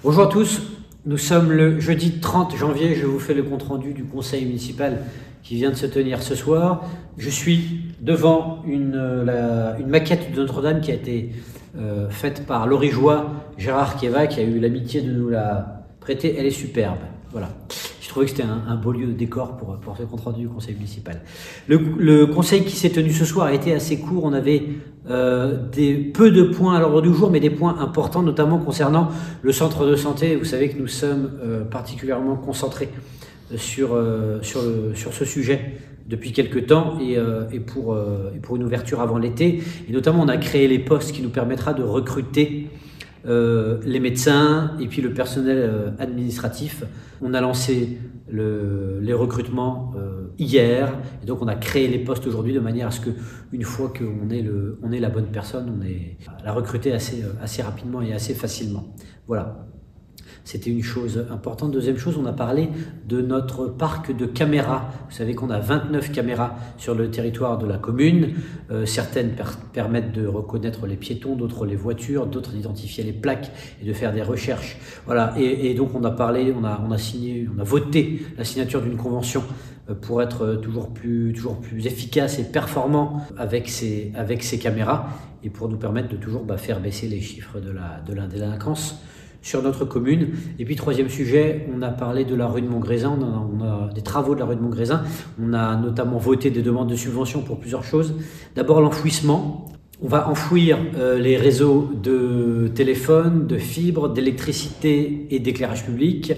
Bonjour à tous, nous sommes le jeudi 30 janvier, je vous fais le compte-rendu du conseil municipal qui vient de se tenir ce soir. Je suis devant une maquette de Notre-Dame qui a été faite par l'Origeois Gérard Kéva, qui a eu l'amitié de nous la prêter. Elle est superbe, voilà. Je trouvais que c'était un beau lieu de décor pour ce compte-rendu du conseil municipal. Le conseil qui s'est tenu ce soir a été assez court. On avait peu de points à l'ordre du jour, mais des points importants, notamment concernant le centre de santé. Vous savez que nous sommes particulièrement concentrés sur ce sujet depuis quelques temps et pour une ouverture avant l'été. Et notamment, on a créé les postes qui nous permettra de recruter les médecins et puis le personnel administratif. On a lancé les recrutements hier et donc on a créé les postes aujourd'hui de manière à ce qu'une fois qu'on ait la bonne personne, on ait la recruter assez rapidement et assez facilement. Voilà. C'était une chose importante. Deuxième chose, on a parlé de notre parc de caméras. Vous savez qu'on a 29 caméras sur le territoire de la commune. Certaines permettent de reconnaître les piétons, d'autres les voitures, d'autres d'identifier les plaques et de faire des recherches. Voilà. Et donc on a parlé, on a voté la signature d'une convention pour être toujours plus efficace et performant avec ces caméras et pour nous permettre de toujours faire baisser les chiffres de la délinquance sur notre commune. Et puis troisième sujet, on a parlé de la rue de Montgrésin, on a des travaux de la rue de Montgrésin, on a notamment voté des demandes de subventions pour plusieurs choses. D'abord l'enfouissement, on va enfouir les réseaux de téléphone, de fibre, d'électricité et d'éclairage public.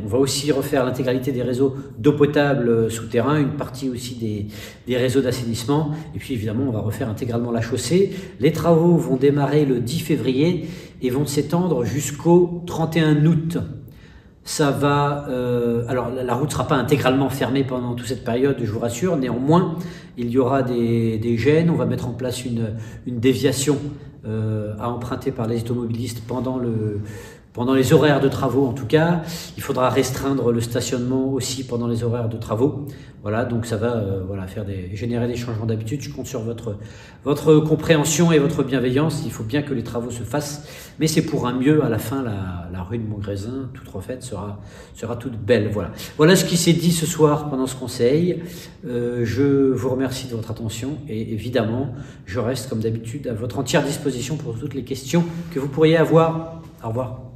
On va aussi refaire l'intégralité des réseaux d'eau potable souterrain, une partie aussi des réseaux d'assainissement. Et puis évidemment, on va refaire intégralement la chaussée. Les travaux vont démarrer le 10 février et vont s'étendre jusqu'au 31 août. Ça va, alors la route ne sera pas intégralement fermée pendant toute cette période, je vous rassure. Néanmoins, il y aura des gênes. On va mettre en place une déviation à emprunter par les automobilistes pendant les horaires de travaux en tout cas. Il faudra restreindre le stationnement aussi pendant les horaires de travaux. Voilà, donc ça va générer des changements d'habitude. Je compte sur votre compréhension et votre bienveillance. Il faut bien que les travaux se fassent, mais c'est pour un mieux. À la fin, la rue de Montgrésin, toute refaite, sera toute belle. Voilà ce qui s'est dit ce soir pendant ce conseil. Je vous remercie de votre attention et évidemment, je reste comme d'habitude à votre entière disposition pour toutes les questions que vous pourriez avoir. Au revoir.